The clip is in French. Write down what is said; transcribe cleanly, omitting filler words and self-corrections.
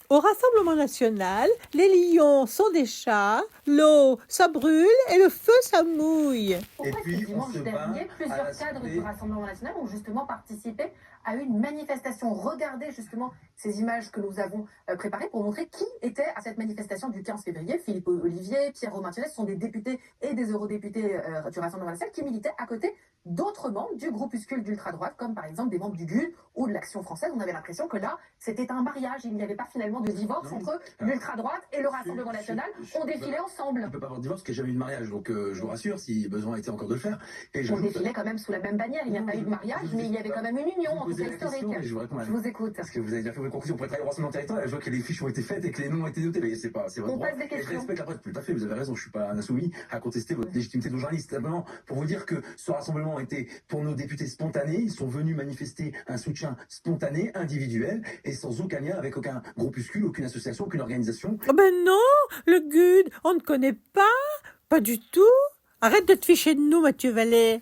Au Rassemblement national, les lions sont des chats, l'eau, ça brûle et le feu, ça mouille. Pourquoi est-ce que dimanche dernier, plusieurs cadres du Rassemblement national ont justement participé à une manifestation? Regardez justement ces images que nous avons préparées pour montrer qui était à cette manifestation du 15 février. Philippe Olivier, Pierre-Romain Thionnet, ce sont des députés et des eurodéputés du Rassemblement national qui militaient à côté d'autres membres du groupuscule d'ultra-droite, comme par exemple des membres du GUD ou de l'Action française. On avait l'impression que là, c'était un mariage. Il n'y avait pas finalement de divorce entre l'ultra-droite et le Rassemblement national. On défilait ensemble. Il ne peut pas avoir de divorce parce qu'il n'y a jamais eu de mariage. Donc je vous rassure, si besoin était encore de le faire. Et on défilait quand même sous la même bannière. Il n'y a pas eu de mariage, mais il y avait quand même une union, en tout cas historique. Je vous écoute. Parce que vous avez déjà fait vos conclusions pour être allé au Rassemblement territorial. Je vois que les fiches ont été faites et que les noms ont été notés. Mais c'est votre droit. Passe des questions. Et je respecte la presse. Tout à fait, vous avez raison. Je ne suis pas un insoumis à contester votre légitimité de journaliste. Simplement pour vous dire que ce rassemblement était pour nos députés spontanés. Ils sont venus manifester un soutien spontané, individuel et sans aucun lien avec aucun groupuscule, aucune association, aucune organisation. Oh ben non, le GUD, on ne connaît pas du tout. Arrête de te ficher de nous, Mathieu Vallée.